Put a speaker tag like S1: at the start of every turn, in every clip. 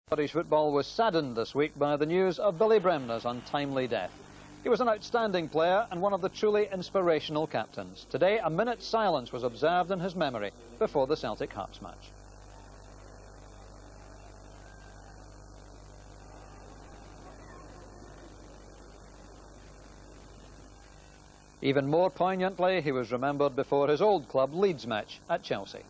S1: Scottish football was saddened this week by the news of Billy Bremner's untimely death. He was an outstanding player and one of the truly inspirational captains. Today, a minute's silence was observed in his memory before the Celtic Hearts match. Even more poignantly, he was remembered before his old club Leeds match at Chelsea.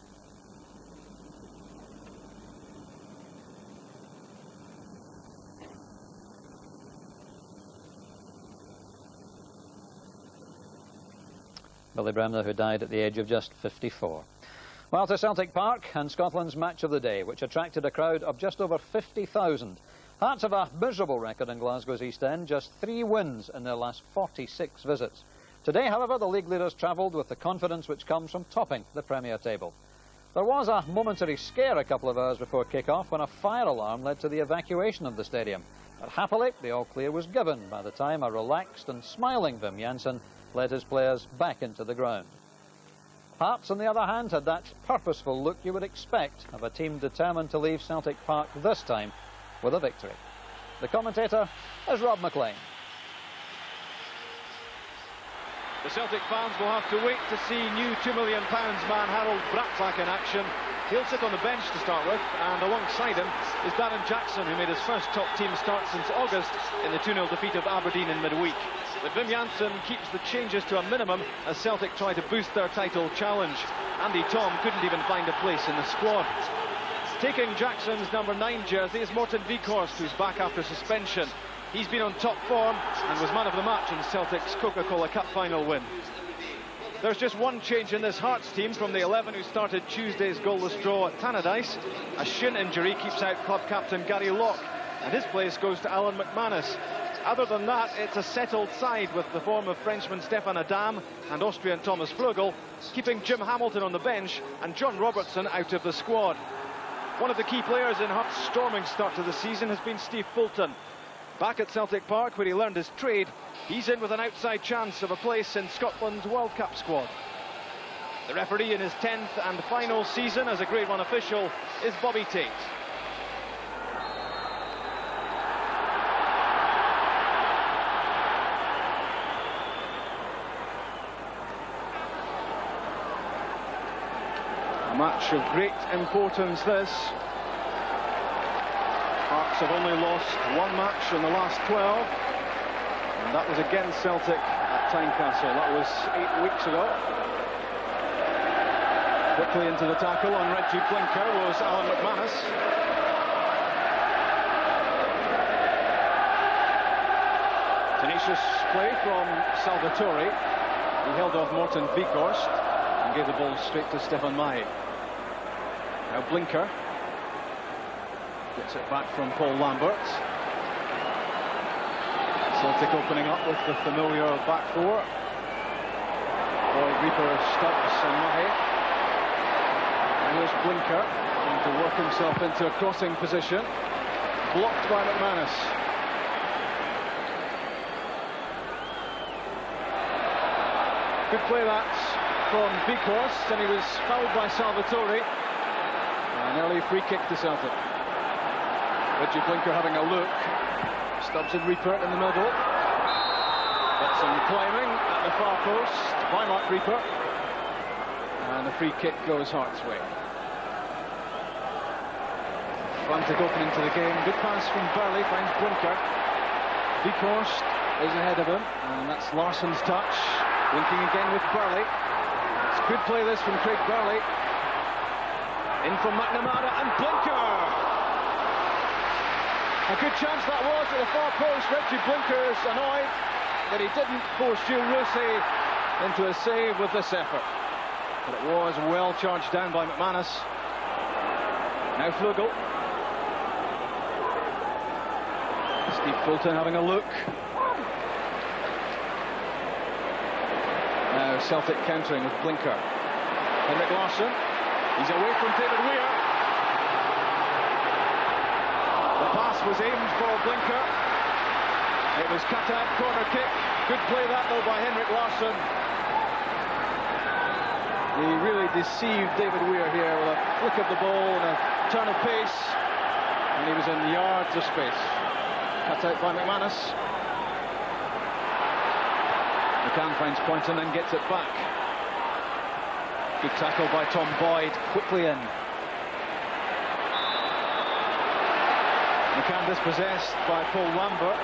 S1: Billy Bremner, who died at the age of just 54. Well, to Celtic Park and Scotland's match of the day, which attracted a crowd of just over 50,000. Hearts have a miserable record in Glasgow's East End, just 3 wins in their last 46 visits. Today, however, the league leaders travelled with the confidence which comes from topping the Premier table. There was a momentary scare a couple of hours before kick-off when a fire alarm led to the evacuation of the stadium. But happily, the all-clear was given by the time a relaxed and smiling Wim Jansen led his players back into the ground. Hearts, on the other hand, had that purposeful look you would expect of a team determined to leave Celtic Park this time with a victory. The commentator is Rob McLean.
S2: The Celtic fans will have to wait to see new £2 million man Harold Bratzak in action. He'll sit on the bench to start with, and alongside him is Darren Jackson, who made his first top-team start since August in the 2-0 defeat of Aberdeen in midweek. But Wim Jansen keeps the changes to a minimum as Celtic try to boost their title challenge. Andy Tom couldn't even find a place in the squad. Taking Jackson's number 9 jersey is Morten Weghorst, who's back after suspension. He's been on top form and was man of the match in Celtic's Coca-Cola Cup final win. There's just one change in this Hearts team from the 11 who started Tuesday's goalless draw at Tannadice. A shin injury keeps out club captain Gary Locke, and his place goes to Alan McManus. Other than that, it's a settled side with the form of Frenchman Stefan Adam and Austrian Thomas Flugel, keeping Jim Hamilton on the bench and John Robertson out of the squad. One of the key players in Hearts' storming start to the season has been Steve Fulton. Back at Celtic Park, where he learned his trade, he's in with an outside chance of a place in Scotland's World Cup squad. The referee in his 10th and final season as a Grade 1 official is Bobby Tate. A match of great importance, this. Hearts have only lost 1 match in the last 12, and that was against Celtic at Tynecastle. That was 8 weeks ago. Quickly into the tackle on Reggie Blinker was Alan McManus. Tenacious play from Salvatore. He held off Morten Weghorst and gave the ball straight to Stefan Mahe. Now Blinker gets it back from Paul Lambert. Celtic opening up with the familiar back four. Boyd Reaper, Stubbs and Mahe. And here's Blinker trying to work himself into a crossing position. Blocked by McManus. Good play that from Weghorst, and he was fouled by Salvatore. An early free kick to Celtic. Reggie Blinker having a look. Stubbs and Reaper in the middle. Got some climbing at the far post by Mark Reaper. And the free kick goes Hearts' way. Frantic opening to the game. Good pass from Burley, finds Blinker. Weghorst is ahead of him. And that's Larsson's touch. Linking again with Burley. It's good play this from Craig Burley. In from McNamara and Blinker. A good chance that was at the far post. Reggie Blinker's annoyed that he didn't force Gilles Rossi into a save with this effort. But it was well charged down by McManus. Now Flugel. Steve Fulton having a look. Now Celtic countering with Blinker. Henrik Larsson. He's away from David Weir. The pass was aimed for Blinker. It was cut out, corner kick. Good play that though by Henrik Larsson. He really deceived David Weir here with a flick of the ball and a turn of pace. And and he was in yards of space. Cut out by McManus. McCann finds Poynton and gets it back. Good tackle by Tom Boyd, quickly in. McCann dispossessed by Paul Lambert.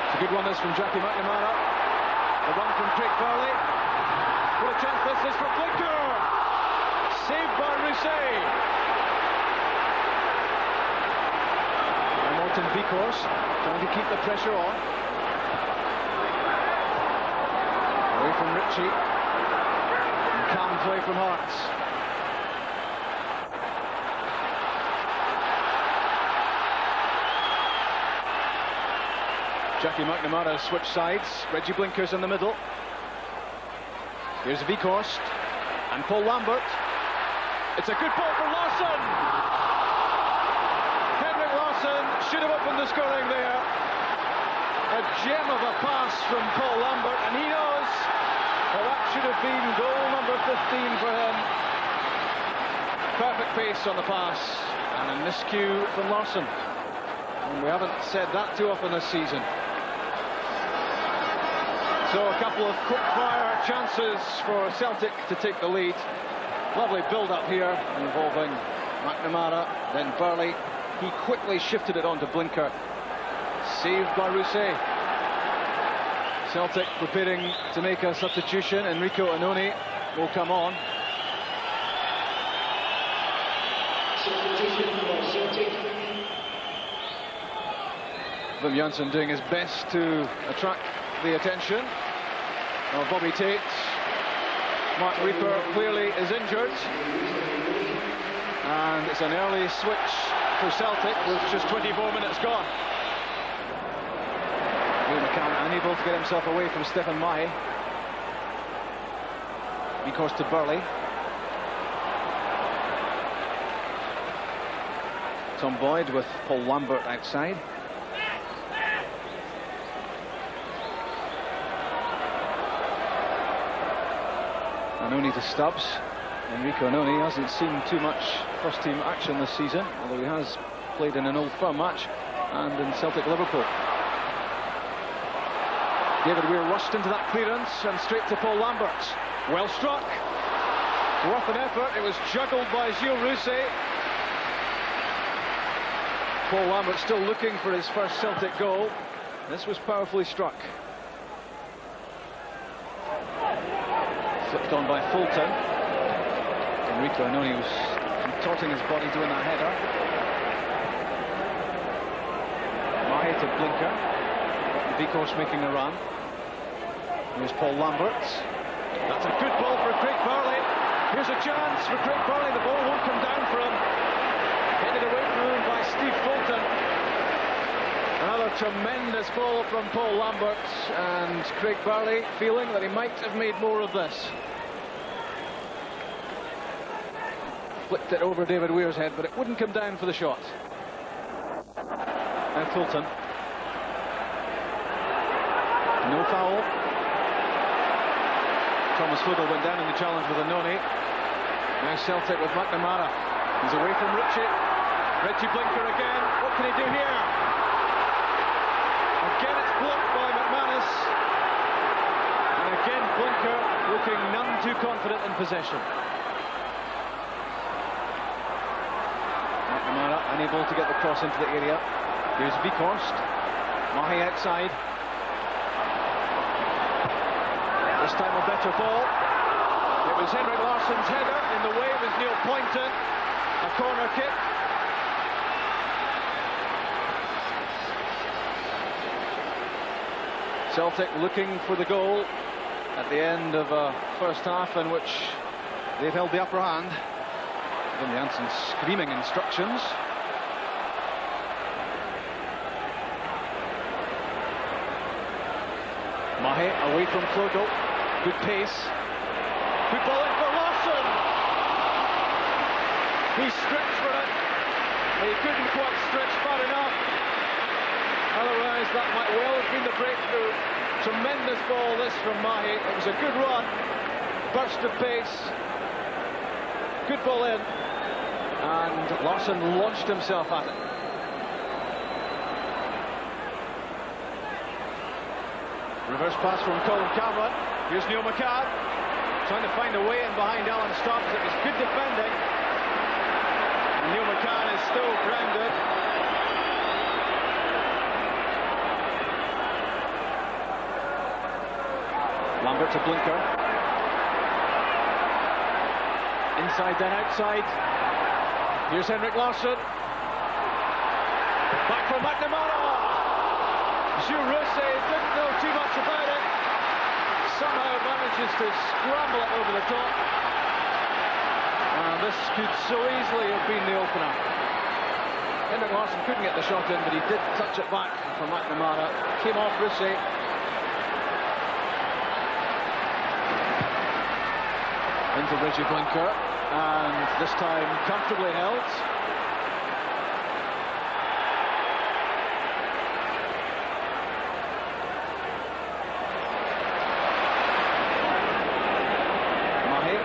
S2: It's a good one, this from Jackie McNamara. The one from Craig Farley. What a chance this is for Blinker! Saved by Rousset. And Morton Beekors trying to keep the pressure on. Away from Ritchie. And calm play from Hearts. Jackie McNamara switched sides. Reggie Blinker's in the middle. Here's Weghorst and Paul Lambert. It's a good ball for Larsson. Henrik Larsson should have opened the scoring there. A gem of a pass from Paul Lambert, and he knows that should have been goal number 15 for him. Perfect pace on the pass, and a miscue from Larsson. And we haven't said that too often this season. So a couple of quick-fire chances for Celtic to take the lead. Lovely build-up here involving McNamara, then Burley. He quickly shifted it on to Blinker. Saved by Rousset. Celtic preparing to make a substitution. Enrico Annoni will come on. Wim Janssen doing his best to attract the attention of Bobby Tate. Mark Reaper clearly is injured, and it's an early switch for Celtic with just 24 minutes gone. McCann unable to get himself away from Stephen Mahe. Because to Burley. Tom Boyd with Paul Lambert outside. Annoni to Stubbs. Enrico Annoni hasn't seen too much first-team action this season, although he has played in an Old Firm match and in Celtic Liverpool. David Weir rushed into that clearance and straight to Paul Lambert. Well struck. Worth an effort. It was juggled by Gilles Rousset. Paul Lambert still looking for his first Celtic goal. This was powerfully struck. Flipped on by Fulton. Enrico Annoni was contorting his body doing that header. Mahe to Blinker. Weghorst making a run. Here's Paul Lambert. That's a good ball for Craig Farley. Here's a chance for Craig Farley. The ball won't come down for him. Headed away from him by Steve Fulton. Another tremendous ball from Paul Lambert, and Craig Farley feeling that he might have made more of this. Flicked it over David Weir's head, but it wouldn't come down for the shot. Now Fulton. No foul. Thomas Fodel went down in the challenge with Annoni. Now Celtic with McNamara. He's away from Ritchie. Reggie Blinker again. What can he do here? Again it's blocked by McManus. And again Blinker looking none too confident in possession. McNamara unable to get the cross into the area. Here's Weghorst. Mahe outside. This time a better ball. It was Henrik Larsson's header. In the way was Neil Poynton. A corner kick. Celtic looking for the goal at the end of a first half in which they've held the upper hand. Wim Janssen screaming instructions. Mahe away from Clodagh. Good pace. Good ball in for Larsson. He stretched for it. He couldn't quite stretch far enough. Otherwise, that might well have been the breakthrough. Tremendous ball this from Mahe. It was a good run. Burst of pace. good ball in, and Larsson launched himself at it. Reverse pass from Colin Cameron. Here's Neil McCann, trying to find a way in behind Alan Stubbs. It was good defending. And Neil McCann is still grounded. Lambert to Blinker. Inside then outside. Here's Henrik Larsson. Back from McNamara. Jules Rosset didn't know too much about it. Somehow manages to scramble it over the top. And this could so easily have been the opener. Henrik Larsson couldn't get the shot in, but he did touch it back from McNamara. Came off Rosset. Into Reggie Blinker, and this time comfortably held. Mahi,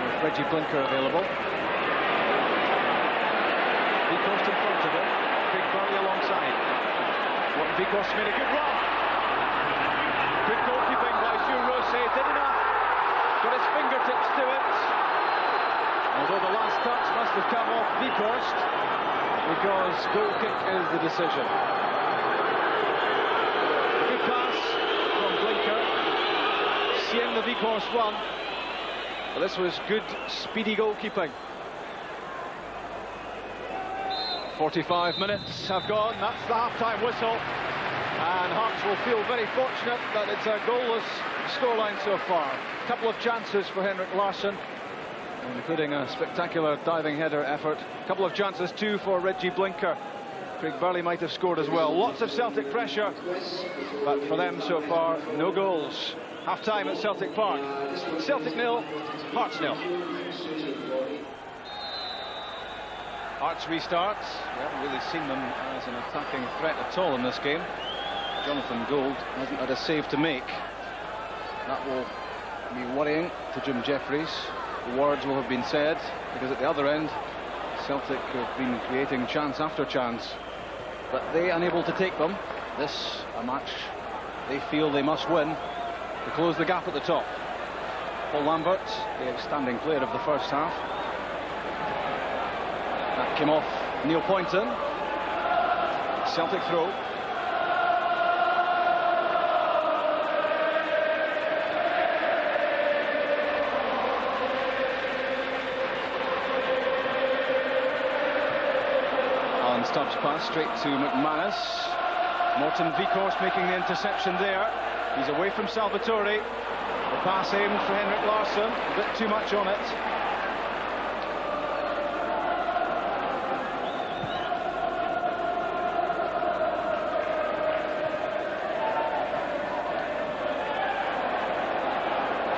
S2: with Reggie Blinker available. Vicost in front of him, Craig Burley alongside. Vicost made a good run. Good goalkeeping by Jules Rosset, did enough. Got his fingertips to it, although the last touch must have come off Vicost, because goal kick is the decision. Good pass from Blinker, seeing the Vicost run, but this was good, speedy goalkeeping. 45 minutes have gone, that's the half-time whistle, and Hearts will feel very fortunate that it's a goalless scoreline so far. A couple of chances for Henrik Larsson, including a spectacular diving header effort. A couple of chances too for Reggie Blinker. Craig Burley might have scored as well. Lots of Celtic pressure, but for them so far, no goals. Half-time at Celtic Park. Celtic 0, Hearts 0. Hearts restarts. We haven't really seen them as an attacking threat at all in this game. Jonathan Gould hasn't had a save to make. That will be worrying to Jim Jeffries. The words will have been said, because at the other end, Celtic have been creating chance after chance, but they unable to take them. This a match they feel they must win to close the gap at the top. Paul Lambert, the outstanding player of the first half. That came off Neil Poynton. Celtic throw. Stubbs pass straight to McManus. Morten Vicost making the interception there. He's away from Salvatore. The pass aimed for Henrik Larsson. A bit too much on it.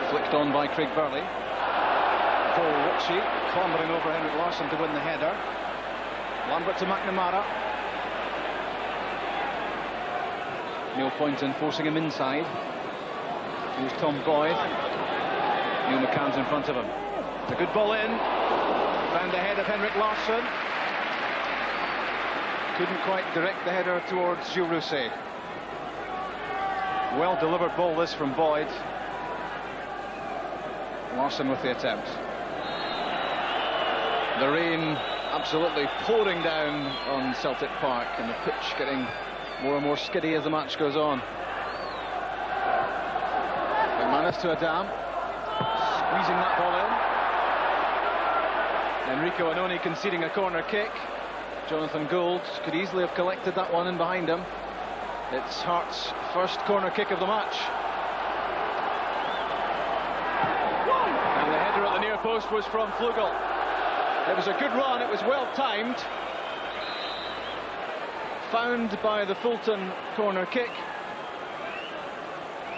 S2: Flicked on by Craig Burley. Paul Ritchie clambering over Henrik Larsson to win the header. Lambert to McNamara. Neil Poynton forcing him inside. Here's Tom Boyd. Neil McCann's in front of him. It's a good ball in. Found the head of Henrik Larsson. Couldn't quite direct the header towards Jules Rosset. Well delivered ball this from Boyd. Larsson with the attempt. The rain absolutely pouring down on Celtic Park, and the pitch getting more and more skiddy as the match goes on. McManus to Adam, squeezing that ball in. Enrico Annoni conceding a corner kick. Jonathan Gould could easily have collected that one in behind him. It's Hearts' first corner kick of the match. And the header at the near post was from Flugel. It was a good run, it was well timed. Found by the Fulton corner kick,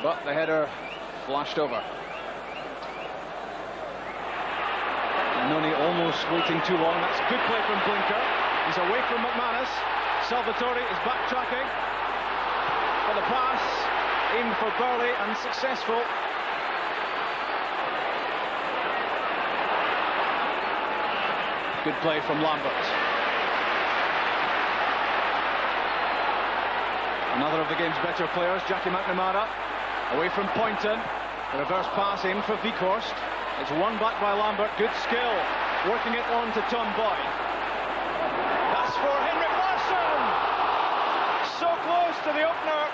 S2: but the header flashed over. Annoni almost waiting too long. That's good play from Blinker. He's away from McManus. Salvatore is backtracking for the pass, aimed for Burley and successful. Good play from Lambert. Another of the game's better players, Jackie McNamara, away from Poynton. The reverse pass in for Weghorst. It's won back by Lambert. Good skill, working it on to Tom Boyd. That's for Henrik Larsson. So close to the opener,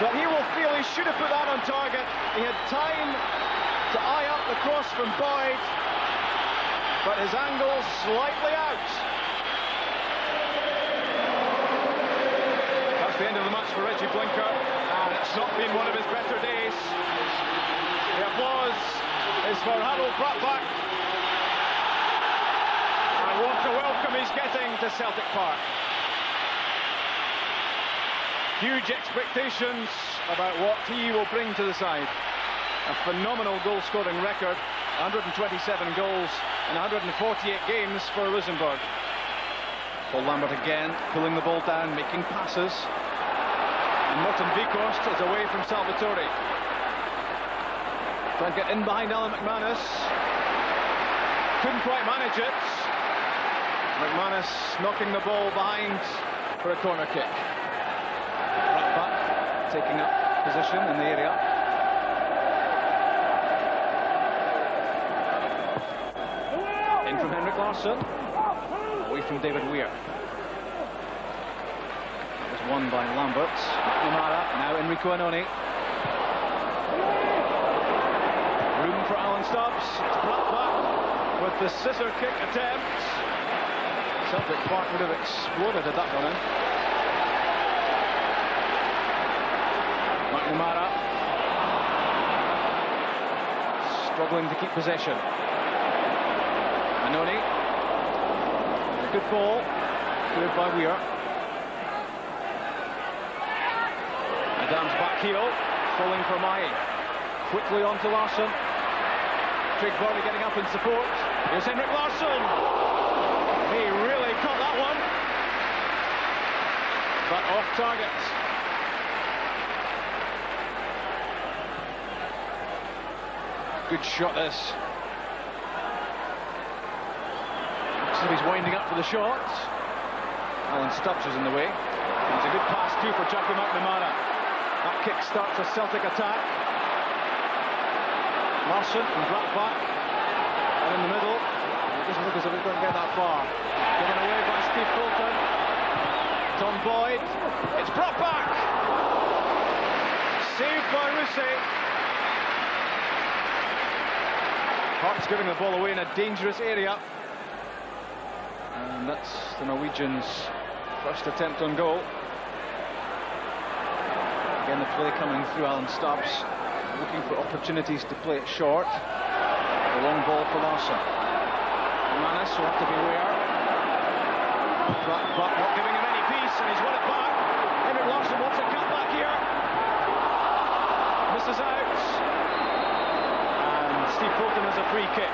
S2: but he will feel he should have put that on target. He had time to eye up the cross from Boyd, but his angle slightly out. That's the end of the match for Reggie Blinker, and it's not been one of his better days. The applause is for Harold Brattbakk, and what a welcome he's getting to Celtic Park. Huge expectations about what he will bring to the side. A phenomenal goal-scoring record, 127 goals in 148 games for Rosenborg. Paul Lambert again, pulling the ball down, making passes. And Morten Weghorst is away from Salvatore. Trying to get in behind Alan McManus. Couldn't quite manage it. McManus knocking the ball behind for a corner kick. Brattbakk taking up position in the area. In from Henrik Larsson. Away from David Weir. That was won by Lambert. McNamara, now Enrico Annoni. Room for Alan Stubbs. It's Brattbakk with the scissor kick attempt. Celtic Park would have exploded had that gone in. McNamara struggling to keep possession. Annoni, a good ball, cleared by Weir. Adam's back heel, falling for Mai. Quickly on to Larsson. Craig Varley getting up in support. Here's Henrik Larsson. He really caught that one, but off target. Good shot this. Looks as if he's winding up for the shot. Alan Stubbs is in the way. It's a good pass too for Jackie McNamara. That kick starts a Celtic attack. Larsson and Brattbakk are in the middle. It doesn't look as if he's going to get that far. Given away by Steve Fulton. Tom Boyd. It's Brattbakk. Saved by Rusey. Hearts giving the ball away in a dangerous area. And that's the Norwegians' first attempt on goal. Again, the play coming through Alan Stubbs, looking for opportunities to play it short. The long ball for Larsson. Manis will have to beware. Brattbakk not giving him any peace, and he's won it back. Henrik Larsson wants a cut back here. Misses out. And Steve Fulton has a free kick.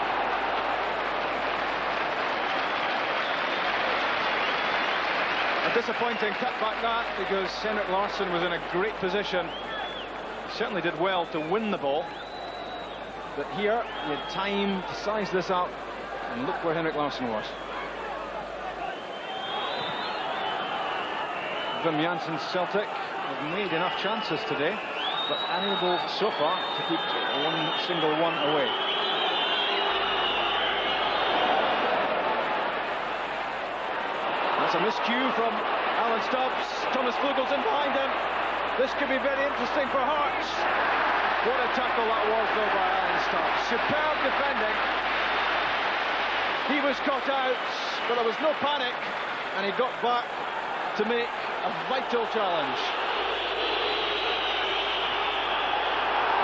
S2: A disappointing cutback that, because Henrik Larsson was in a great position. Certainly did well to win the ball. But here, he had time to size this up, and look where Henrik Larsson was. Wim Janssen's Celtic have made enough chances today, but unable so far to keep one single one away. That's a miscue from Alan Stubbs. Thomas Flugel's in behind him. This could be very interesting for Hearts. What a tackle that was, though, by Alan Stubbs. Superb defending. He was caught out, but there was no panic, and he got back to make a vital challenge.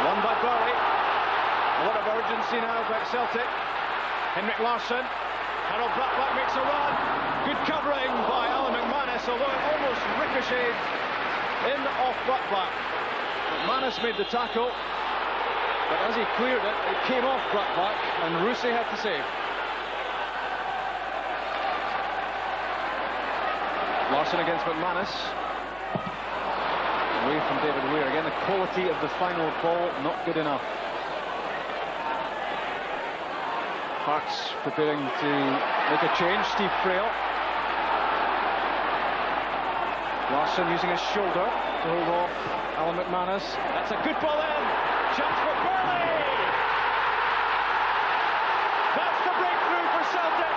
S2: Won by Burley. A lot of urgency now by Celtic. Henrik Larsson. Harold Brattbakk makes a run. Good covering by Alan McManus, although it almost ricocheted in off Brattbakk. McManus made the tackle, but as he cleared it, it came off Brattbakk, and Rusey had to save. Larsson against McManus. Away from David Weir. Again, the quality of the final ball not good enough. Hearts preparing to make a change. Steve Frail. Larson using his shoulder to hold off Alan McManus. That's a good ball in. Chance for Burley. That's the breakthrough for Celtic.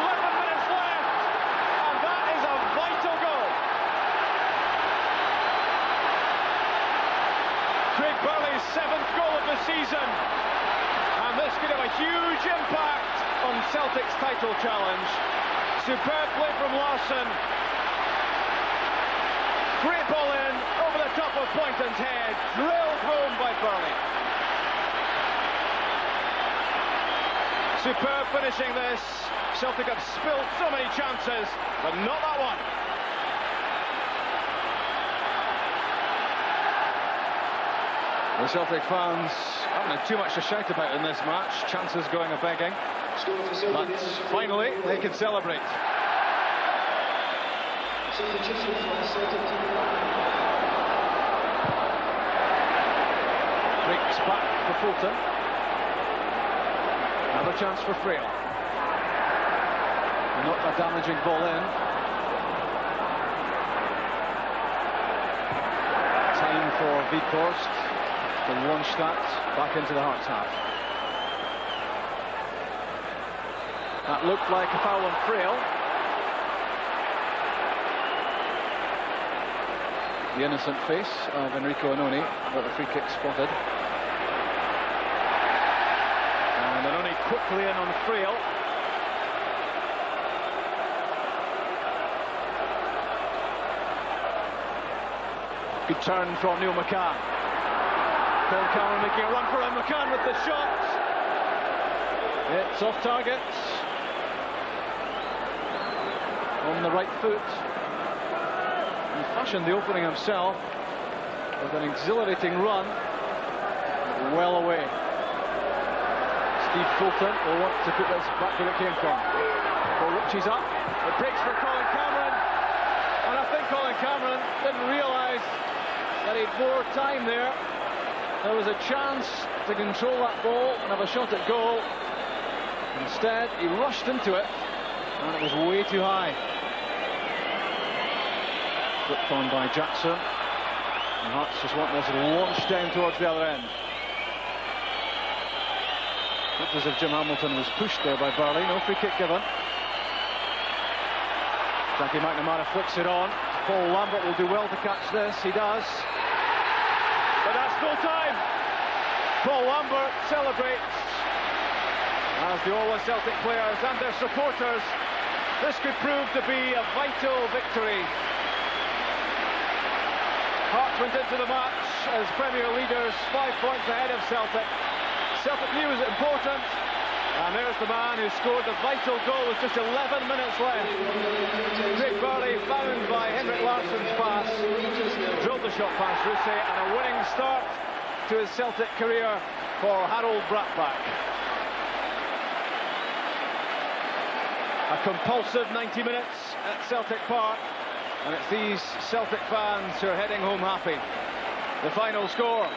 S2: 11 minutes left, and that is a vital goal. Craig Burley's 7th goal of the season, and this could have a huge impact on Celtic's title challenge. Superb play from Larson. Great ball in, over the top of Poynton's head, drilled home by Burley. Superb finishing this. Celtic have spilled so many chances, but not that one. The Celtic fans haven't had too much to shout about in this match. Chances going a-begging. But finally, they can celebrate. Breaks back for Fulton. Another chance for Frail. Not a damaging ball in. Time for Weghorst to launch that back into the Hearts half. That looked like a foul on Frail. The innocent face of Enrico Annoni, but the free kick spotted. And Annoni quickly in on Frail. Good turn from Neil McCann. Colin Cameron making a run for him. McCann with the shot. It's off target. On the right foot. He fashioned the opening himself with an exhilarating run. Well away. Steve Fulton will want to put this back where it came from. Paul Ritchie's up. It breaks for Colin Cameron. And I think Colin Cameron didn't realise that he had more time there. There was a chance to control that ball and have a shot at goal. Instead, he rushed into it, and it was way too high. Flipped on by Jackson. And Hearts just want this launched down towards the other end. Looked as if Jim Hamilton was pushed there by Burley. No free kick given. Jackie McNamara flicks it on. Paul Lambert will do well to catch this. He does. But that's no time. Paul Lambert celebrates, as do all the Celtic players and their supporters. This could prove to be a vital victory. Hearts went into the match as Premier leaders, 5 points ahead of Celtic. Celtic knew it was important, and there's the man who scored the vital goal with just 11 minutes left. Craig Burley, found by Henrik Larsson's pass, drilled the shot past Rousset, and a winning start to his Celtic career for Harold Bratback. A compulsive 90 minutes at Celtic Park, and it's these Celtic fans who are heading home happy. The final score,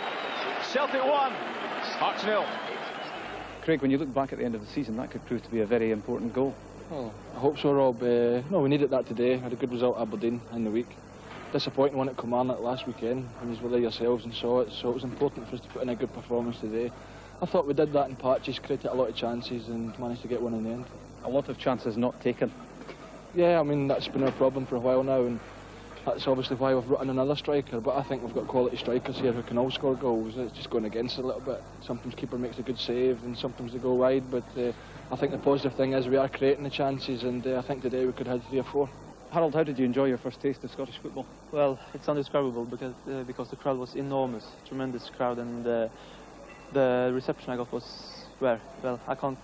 S2: Celtic 1, Hearts 0.
S3: Craig, when you look back at the end of the season, that could prove to be a very important goal.
S4: Well, I hope so, Rob. No, we needed that today. Had a good result at Aberdeen in the week. Disappointing one at Kilmarnock last weekend, and you were there yourselves and saw it, so it was important for us to put in a good performance today. I thought we did that in patches, created a lot of chances and managed to get one in the end.
S3: A lot of chances not taken.
S4: Yeah, I mean, that's been our problem for a while now, and that's obviously why we've brought in another striker, but I think we've got quality strikers here who can all score goals. It's just going against it a little bit. Sometimes keeper makes a good save and sometimes they go wide, but I think the positive thing is we are creating the chances, and I think today we could have 3 or 4.
S3: Harold, how did you enjoy your first taste of Scottish football?
S5: Well, it's indescribable because the crowd was enormous, tremendous crowd, and the reception I got was well, I can't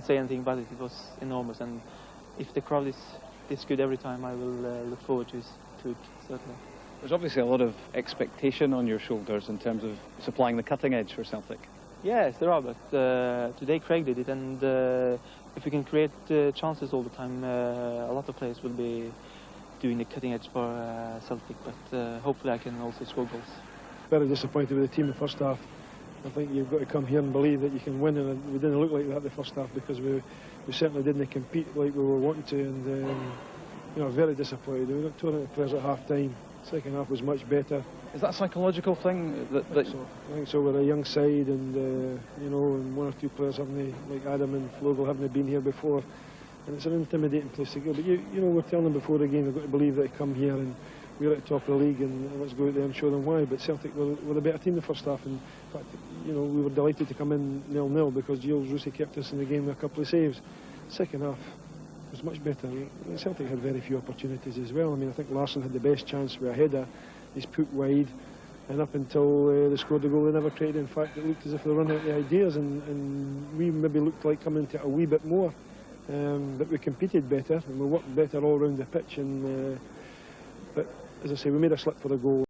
S5: say anything about it. It was enormous, and if the crowd is this good every time, I will look forward to it, certainly.
S3: There's obviously a lot of expectation on your shoulders in terms of supplying the cutting edge for Celtic.
S5: Yes, there are, but today Craig did it, and if we can create chances all the time, a lot of players will be doing the cutting edge for Celtic, but hopefully I can also score goals.
S6: Very disappointed with the team in the first half. I think you've got to come here and believe that you can win, and we didn't look like that the first half because we certainly didn't compete like we were wanting to, and you know, very disappointed. We got torn out of players at half time. Second half was much better.
S3: Is that a psychological thing?
S6: I think so. We're a young side, and you know, and one or two players haven't, like Adam and Flogel, haven't been here before, and it's an intimidating place to go. But you know, we're telling them before the game, we've got to believe that they come here and we're at the top of the league, and let's go out there and show them why. But Celtic were the better team the first half, and in fact, you know, we were delighted to come in 0-0 because Giles Rusey kept us in the game with a couple of saves. Second half was much better. Celtic had very few opportunities as well. I mean, I think Larsson had the best chance with a header. He's put wide, and up until they scored the goal, they never created. In fact, it looked as if they were running out of the ideas, and we maybe looked like coming to it a wee bit more. But we competed better, and we worked better all around the pitch. And but as I say, we made a slip for the goal.